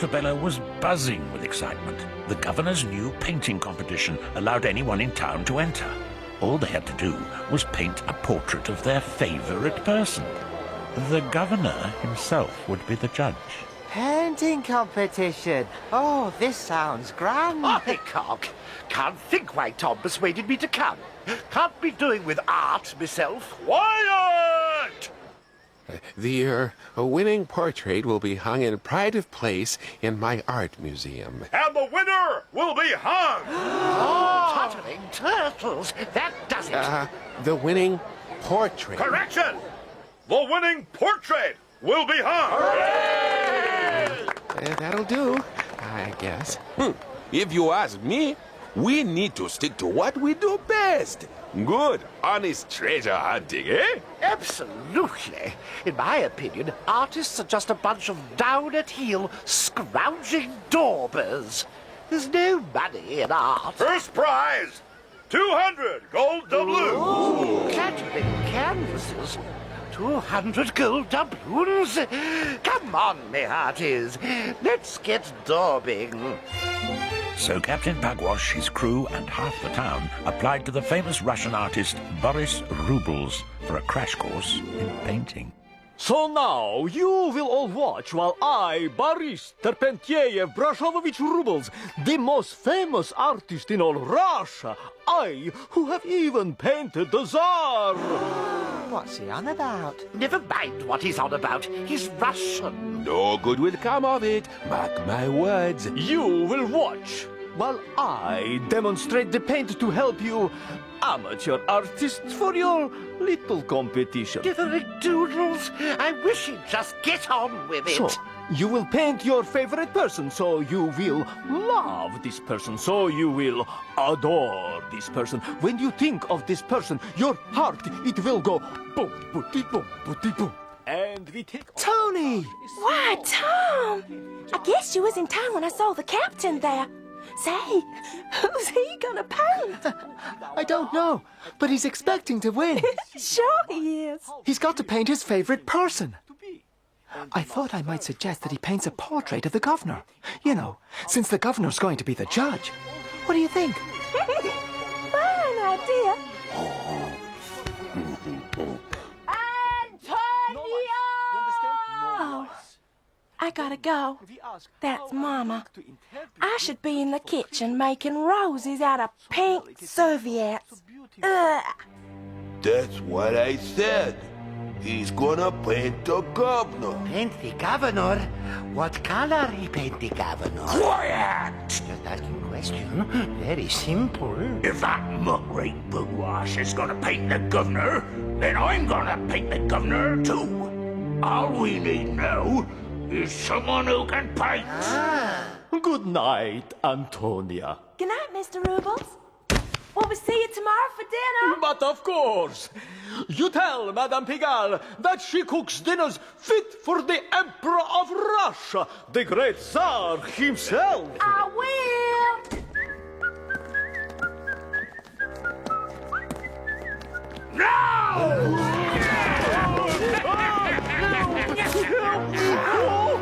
Portobello was buzzing with excitement. The governor's new painting competition allowed anyone in town to enter. All they had to do was paint a portrait of their favorite person. The governor himself would be the judge. Painting competition. Oh, this sounds grand. Cock. Can't think why Tom persuaded me to come. Can't be doing with art myself. Quiet! The winning portrait will be hung in pride of place in my art museum. And the winner will be hung! Tottering turtles! That does it! The winning portrait. Correction! The winning portrait will be hung! That'll do, I guess. If you ask me, we need to stick to what we do best. Good, honest treasure hunting, eh? Absolutely. In my opinion, artists are just a bunch of down-at-heel, scrounging daubers. There's no money in art. First prize! 200 gold doubloons! Clattering canvases. 200 gold doubloons? Come on, me hearties. Let's get daubing. So Captain Pugwash, his crew, and half the town applied to the famous Russian artist Boris Rubles for a crash course in painting. So now you will all watch while I, Boris Terpentiev Brashovovich Rubles, the most famous artist in all Russia, I, who have even painted the Tsar. What's he on about? Never mind what he's on about. He's Russian. No good will come of it, mark my words. You will watch while I demonstrate the paint to help you amateur artists for your little competition. Dithering doodles. I wish he'd just get on with it. So, you will paint your favorite person, so you will love this person, so you will adore this person. When you think of this person, your heart, it will go boom, booty, boom, booty, boom. And we take... Tony! Why, Tom! I guess you was in town when I saw the captain there. Say, who's he gonna paint? I don't know, but he's expecting to win. Sure he is. He's got to paint his favorite person. I thought I might suggest that he paints a portrait of the governor. You know, since the governor's going to be the judge. What do you think? Fine idea. Oh, I gotta go. That's Mama. I should be in the kitchen making roses out of pink serviettes. Ugh. That's what I said. He's gonna paint the governor. Paint the governor? What color he paint the governor? Quiet! Just asking a question. Very simple. If that muckrake Pugwash is gonna paint the governor, then I'm gonna paint the governor too. All we need now is someone who can paint. Good night, Antonia. Good night, Mr. Rubles. Will we see you tomorrow for dinner? But of course, you tell Madame Pigalle that she cooks dinners fit for the Emperor of Russia, the great Tsar himself. I will.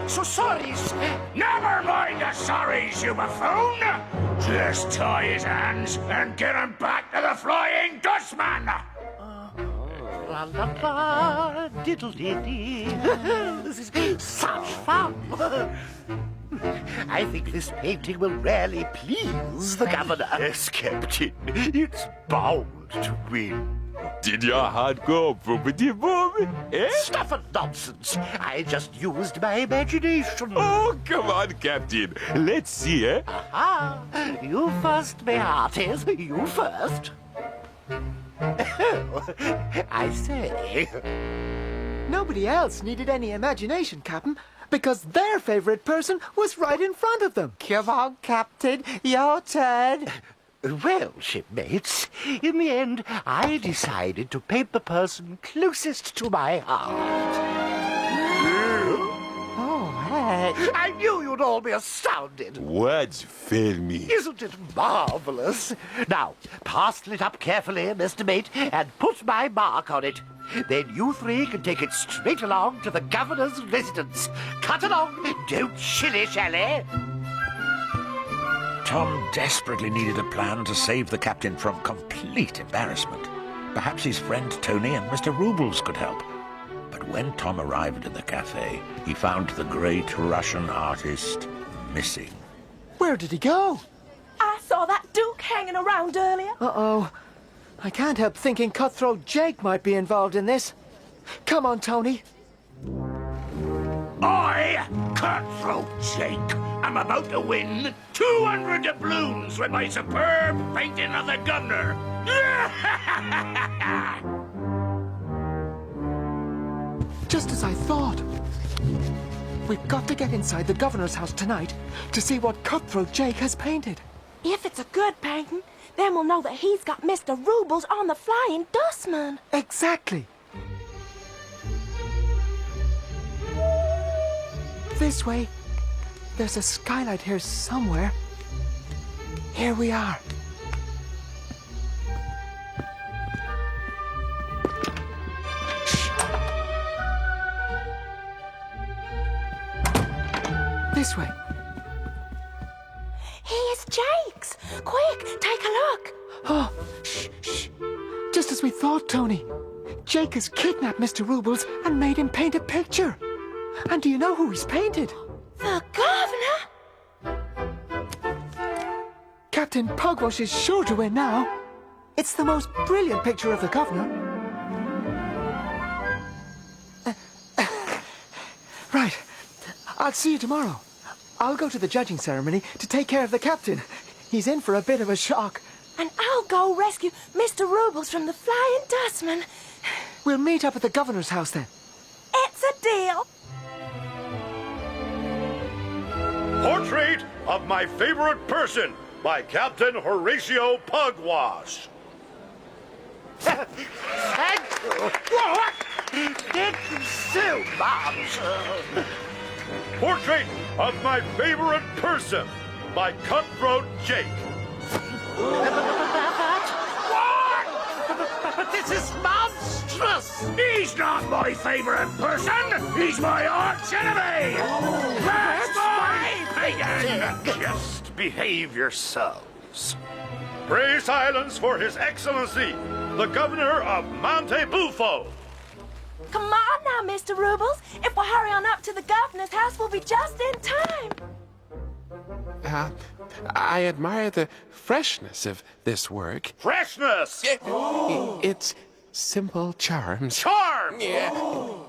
So sorries. Never mind the sorries, you buffoon. Just tie his hands and get him back to the Flying Dutchman. La la la, diddle diddy. This is such fun. I think this painting will really please the governor. Yes, Captain. It's bound to win. Did your heart go boopity boom? Eh? Stuff and nonsense. I just used my imagination. Oh, come on, Captain. Let's see, eh? Ah, you first, my hearties. You first. I say. Nobody else needed any imagination, Captain, because their favorite person was right in front of them. Come on, Captain, your turn. Well, shipmates, in the end, I decided to paint the person closest to my heart. Oh, I knew you'd all be astounded. What's filmy? Isn't it marvelous? Now, parcel it up carefully, Mr. Mate, and put my mark on it. Then you three can take it straight along to the governor's residence. Cut along, don't shilly-shally. Tom desperately needed a plan to save the captain from complete embarrassment. Perhaps his friend Tony and Mr. Rubles could help. But when Tom arrived at the cafe, he found the great Russian artist missing. Where did he go? I saw that Duke hanging around earlier. Uh-oh. I can't help thinking Cutthroat Jake might be involved in this. Come on, Tony. I, Cutthroat Jake, am about to win 200 doubloons with my superb painting of the governor. Just as I thought. We've got to get inside the governor's house tonight to see what Cutthroat Jake has painted. If it's a good painting, then we'll know that he's got Mr. Rubles on the Flying Dustman. Exactly. This way. There's a skylight here somewhere. Here we are. This way. Here's Jake's. Quick, take a look. Oh, shh. Just as we thought, Tony. Jake has kidnapped Mr. Rubles and made him paint a picture. And do you know who he's painted? The governor? Captain Pugwash is sure to win now. It's the most brilliant picture of the governor. Right. I'll see you tomorrow. I'll go to the judging ceremony to take care of the captain. He's in for a bit of a shock. And I'll go rescue Mr. Rubles from the Flying Dustman. We'll meet up at the governor's house then. It's a deal. Portrait of my favorite person by Captain Horatio Pugwash. Thank you. What? Thank you so much. Portrait of my favorite person by Cutthroat Jake. But this is monstrous. He's not my favorite person. He's my arch enemy. That's my pagan. Just behave yourselves. Pray silence for His Excellency, the Governor of Monte Bufo. Come on now, Mr. Rubles. If we hurry on up to the governor's house, we'll be just in time. I admire the freshness of this work. Freshness! It's simple charms. Charm!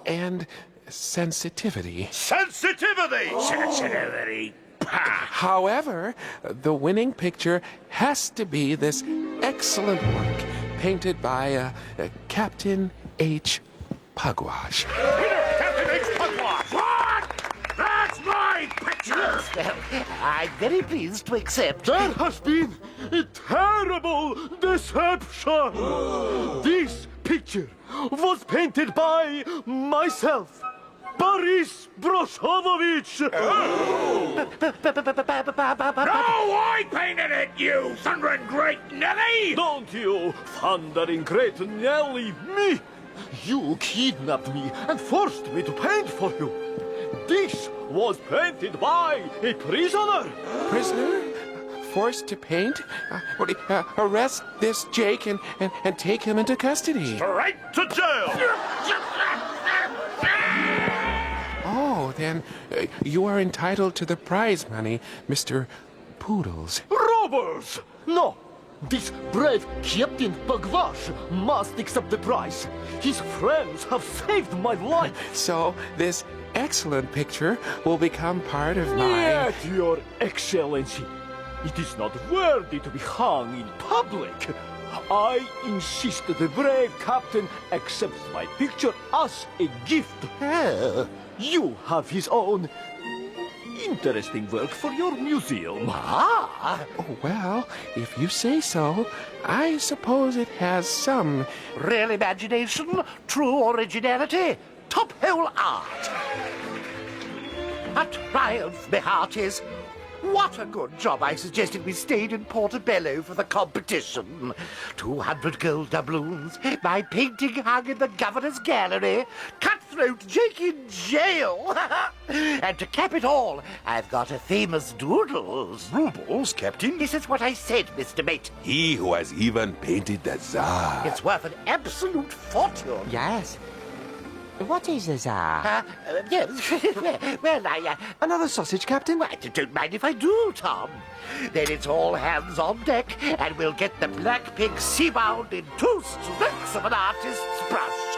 And sensitivity. Sensitivity! Sensitivity. However, the winning picture has to be this excellent work painted by Captain H. Pugwash. Winner, Captain H. Pugwash! What? That's my picture. Well, I'm very pleased to accept. There has been a terrible deception. This picture was painted by myself, Boris Broshovovich. No, I painted it, you thundering great Nelly. Don't you, thundering great Nelly, me! You kidnapped me and forced me to paint for you. This was painted by a prisoner. Prisoner? Forced to paint? Arrest this Jake and take him into custody. Right to jail! Oh, then you are entitled to the prize money, Mr. Poodles. Robbers! No! This brave Captain Pugwash must accept the prize. His friends have saved my life. So this excellent picture will become part of my... Yet, Your Excellency, it is not worthy to be hung in public. I insist that the brave captain accepts my picture as a gift. You have his own interesting work for your museum. Ah, Oh, well, if you say so, I suppose it has some... real imagination, true originality, top-hole art. A triumph, me hearties. What a good job I suggested we stayed in Portobello for the competition. 200 gold doubloons, my painting hung in the governor's gallery, Cutthroat Jake in jail. And to cap it all, I've got a famous doodles. Rubles, Captain? This is what I said, Mr. Mate. He who has even painted the Tsar. It's worth an absolute fortune. Yes. What is a Tsar? Yes. Well, Another sausage, Captain? I don't mind if I do, Tom. Then it's all hands on deck, and we'll get the Black Pig seabound in 2 strokes of an artist's brush.